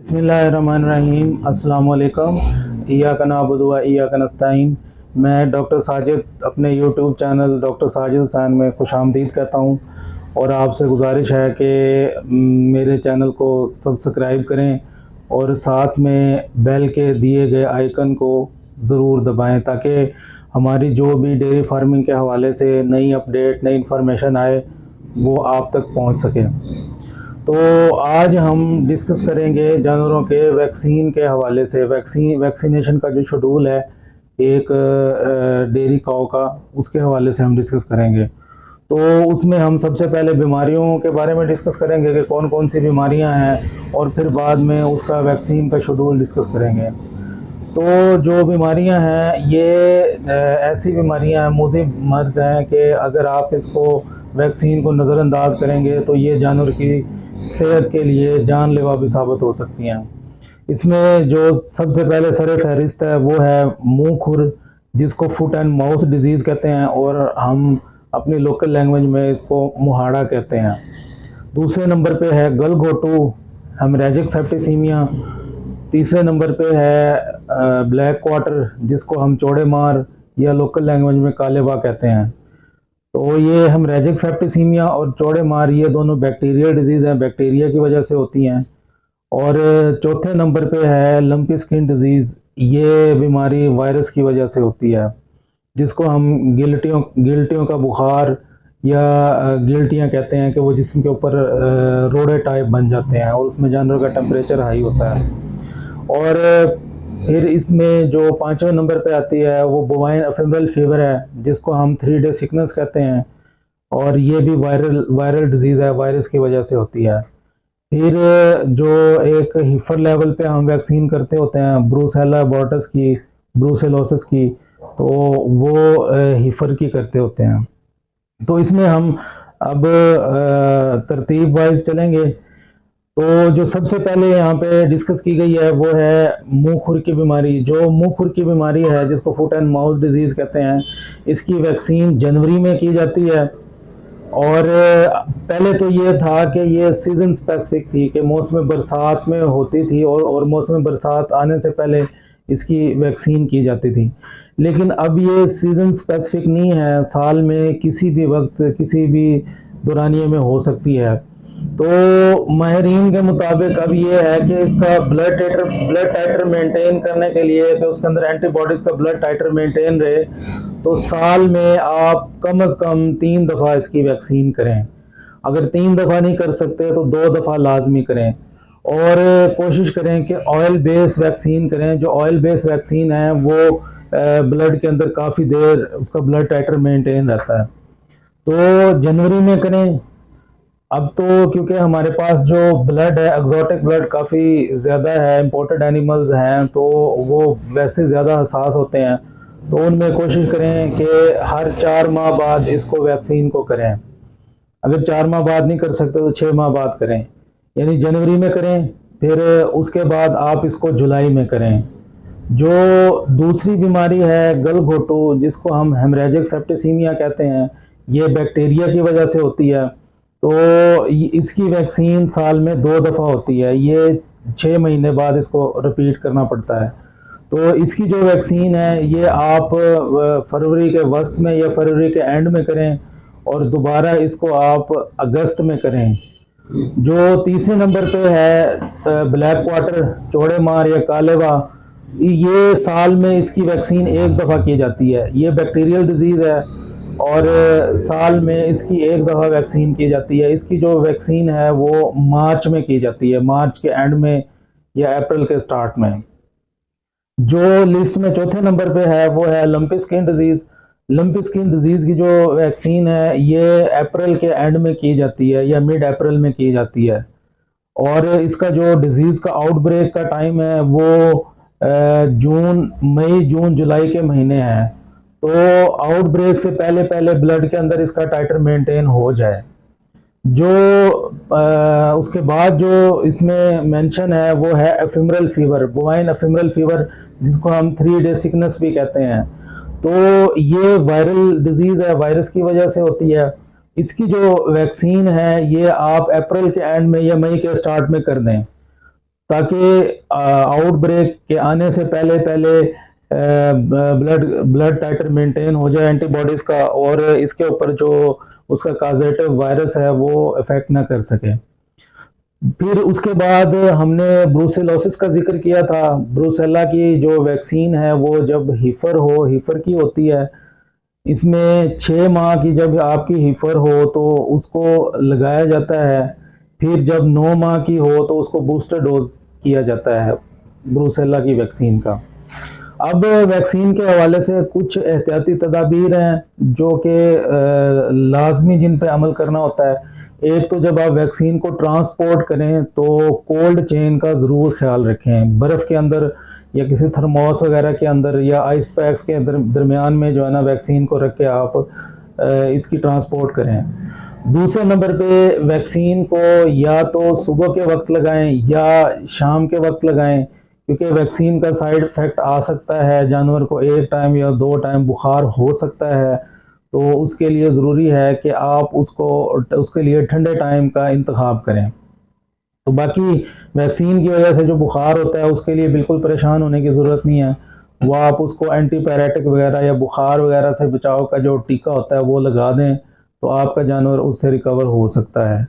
बिस्मिल्लाहिर्रहमानिर्रहीम। अस्सलाम वालेकुम। इय्याका नअबुदु व इय्याका नस्तईन। मैं डॉक्टर साजिद अपने YouTube channel doctor Sajid Hussain में खुशामदीद कहता हूँ और आपसे गुजारिश है कि मेरे चैनल को सब्सक्राइब करें और साथ में बेल के दिए गए आइकन को ज़रूर दबाएं ताकि हमारी जो भी डेयरी फार्मिंग के हवाले से नई अपडेट नई इन्फॉर्मेशन आए वो आप तक पहुँच सके। तो आज हम डिस्कस करेंगे जानवरों के वैक्सीन के हवाले से। वैक्सीनेशन का जो शेड्यूल है एक डेयरी काऊ का, उसके हवाले से हम डिस्कस करेंगे। तो उसमें हम सबसे पहले बीमारियों के बारे में डिस्कस करेंगे कि कौन कौन सी बीमारियां हैं और फिर बाद में उसका वैक्सीन का शेड्यूल डिस्कस करेंगे। तो जो बीमारियां हैं ये ऐसी बीमारियां हैं, मुज़िब मर्ज़ हैं कि अगर आप इसको वैक्सीन को नज़रअंदाज करेंगे तो ये जानवर की सेहत के लिए जानलेवा भी साबित हो सकती हैं। इसमें जो सबसे पहले सर फहरिस्त है वो है मुंह खुर, जिसको फुट एंड माउथ डिजीज़ कहते हैं और हम अपनी लोकल लैंग्वेज में इसको मुहाड़ा कहते हैं। दूसरे नंबर पे है गलघोटू हेमरेजिक सेप्टिसीमिया। तीसरे नंबर पे है ब्लैक क्वार्टर, जिसको हम चौड़े मार या लोकल लैंग्वेज में कालेबा कहते हैं। तो ये हेमरेजिक सेप्टिसीमिया और चौड़े मार ये दोनों बैक्टीरियल डिजीज़ हैं, बैक्टीरिया की वजह से होती हैं। और चौथे नंबर पे है लंपी स्किन डिजीज़। ये बीमारी वायरस की वजह से होती है, जिसको हम गिल्टियों का बुखार या गिल्टियाँ कहते हैं कि वो जिस्म के ऊपर रोड़े टाइप बन जाते हैं और उसमें जानवर का टेम्परेचर हाई होता है। और फिर इसमें जो पाँचवें नंबर पे आती है वो बोवाइन एफेमरल फीवर है, जिसको हम 3 डे सिकनेस कहते हैं और ये भी वायरल डिजीज़ है, वायरस की वजह से होती है। फिर जो एक हीफर लेवल पे हम वैक्सीन करते होते हैं ब्रूसेला एबॉर्टस की, ब्रूसेलोसिस की, तो वो हीफर की करते होते हैं। तो इसमें हम अब तरतीब वाइज चलेंगे। तो जो सबसे पहले यहाँ पे डिस्कस की गई है वो है मुंह खुर की बीमारी। जो मुंह खुर की बीमारी है जिसको फुट एंड माउथ डिजीज़ कहते हैं, इसकी वैक्सीन जनवरी में की जाती है। और पहले तो ये था कि ये सीज़न स्पेसिफिक थी कि मौसम बरसात में होती थी और मौसम बरसात आने से पहले इसकी वैक्सीन की जाती थी। लेकिन अब ये सीज़न स्पेसिफिक नहीं है, साल में किसी भी वक्त किसी भी दौरानिए में हो सकती है। तो माहिरीन के मुताबिक अब ये है कि इसका ब्लड टाइटर मेंटेन करने के लिए कि उसके अंदर एंटीबॉडीज़ का ब्लड टाइटर मेंटेन रहे, तो साल में आप कम से कम 3 दफ़ा इसकी वैक्सीन करें। अगर 3 दफ़ा नहीं कर सकते तो 2 दफ़ा लाजमी करें और कोशिश करें कि ऑयल बेस वैक्सीन करें। जो ऑयल बेस वैक्सीन है वो ब्लड के अंदर काफ़ी देर उसका ब्लड टाइटर मेंटेन रहता है। तो जनवरी में करें। अब तो क्योंकि हमारे पास जो ब्लड है एक्जॉटिक ब्लड काफ़ी ज़्यादा है, इंपोर्टेड एनिमल्स हैं, तो वो वैसे ज़्यादा हसास होते हैं, तो उनमें कोशिश करें कि हर 4 माह बाद इसको वैक्सीन को करें। अगर 4 माह बाद नहीं कर सकते तो 6 माह बाद करें, यानी जनवरी में करें, फिर उसके बाद आप इसको जुलाई में करें। जो दूसरी बीमारी है गलघोटू, जिसको हम हेमरेजिक सेप्टिसीमिया कहते हैं, ये बैक्टीरिया की वजह से होती है। तो इसकी वैक्सीन साल में 2 दफ़ा होती है, ये 6 महीने बाद इसको रिपीट करना पड़ता है। तो इसकी जो वैक्सीन है ये आप फरवरी के वस्त में या फरवरी के एंड में करें और दोबारा इसको आप अगस्त में करें। जो तीसरे नंबर पे है ब्लैक क्वार्टर, चौड़े मार या कालेबा, ये साल में इसकी वैक्सीन 1 दफ़ा की जाती है। ये बैक्टीरियल डिजीज़ है और साल में इसकी 1 दफ़ा वैक्सीन की जाती है। इसकी जो वैक्सीन है वो मार्च में की जाती है, मार्च के एंड में या अप्रैल के स्टार्ट में। जो लिस्ट में चौथे नंबर पे है वो है lumpy skin disease. Lumpy skin disease की जो वैक्सीन है ये अप्रैल के एंड में की जाती है या मिड अप्रैल में की जाती है। और इसका जो डिजीज़ का आउटब्रेक का टाइम है वो मई जून जुलाई के महीने हैं। तो आउटब्रेक से पहले पहले ब्लड के अंदर इसका टाइटर मेंटेन हो जाए। जो उसके बाद जो इसमें मेंशन है वो है ephemeral fever, bovine ephemeral fever, जिसको हम 3 डे सिकनेस भी कहते हैं। तो ये वायरल डिजीज़ है, वायरस की वजह से होती है। इसकी जो वैक्सीन है ये आप अप्रैल के एंड में या मई के स्टार्ट में कर दें। ताकि आउटब्रेक के आने से पहले पहले ब्लड टाइटर मेंटेन हो जाए एंटीबॉडीज़ का, और इसके ऊपर जो उसका काजेटिव वायरस है वो इफेक्ट ना कर सके। फिर उसके बाद हमने ब्रूसेलोसिस का जिक्र किया था। ब्रूसेला की जो वैक्सीन है वो जब हीफर की होती है। इसमें 6 माह की जब आपकी हीफर हो तो उसको लगाया जाता है। फिर जब 9 माह की हो तो उसको बूस्टर डोज किया जाता है ब्रूसेला की वैक्सीन का। अब वैक्सीन के हवाले से कुछ एहतियाती तदाबीर हैं जो कि लाजमी जिन पे अमल करना होता है। एक तो जब आप वैक्सीन को ट्रांसपोर्ट करें तो कोल्ड चेन का ज़रूर ख्याल रखें। बर्फ़ के अंदर या किसी थर्मोस वगैरह के अंदर या आइस पैक्स के दरमियान में जो है ना वैक्सीन को रख के आप इसकी ट्रांसपोर्ट करें। दूसरे नंबर पे वैक्सीन को या तो सुबह के वक्त लगाएं या शाम के वक्त लगाएं, क्योंकि वैक्सीन का साइड इफ़ेक्ट आ सकता है। जानवर को 1 टाइम या 2 टाइम बुखार हो सकता है, तो उसके लिए ज़रूरी है कि आप उसके लिए ठंडे टाइम का इंतखाब करें। तो बाकी वैक्सीन की वजह से जो बुखार होता है उसके लिए बिल्कुल परेशान होने की ज़रूरत नहीं है। वो आप उसको एंटीपायरेटिक वगैरह या बुखार वगैरह से बचाव का जो टीका होता है वो लगा दें, तो आपका जानवर उससे रिकवर हो सकता है।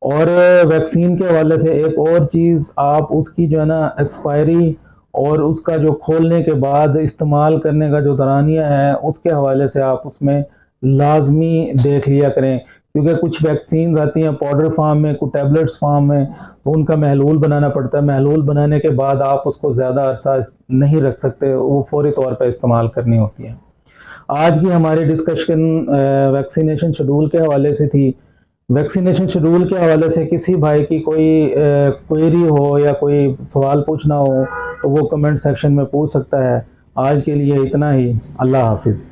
और वैक्सीन के हवाले से एक और चीज़, आप उसकी जो है ना एक्सपायरी और उसका जो खोलने के बाद इस्तेमाल करने का जो दौरानिया है उसके हवाले से आप उसमें लाजमी देख लिया करें, क्योंकि कुछ वैक्सीन आती हैं पाउडर फार्म में, कुछ टैबलेट्स फार्म में, तो उनका महलूल बनाना पड़ता है। महलूल बनाने के बाद आप उसको ज़्यादा अरसा नहीं रख सकते, वो फौरी तौर पर इस्तेमाल करनी होती है। आज की हमारी डिस्कशन वैक्सीनेशन शेड्यूल के हवाले से थी। वैक्सीनेशन शेड्यूल के हवाले से किसी भाई की कोई क्वेरी हो या कोई सवाल पूछना हो तो वो कमेंट सेक्शन में पूछ सकता है। आज के लिए इतना ही। अल्लाह हाफिज़।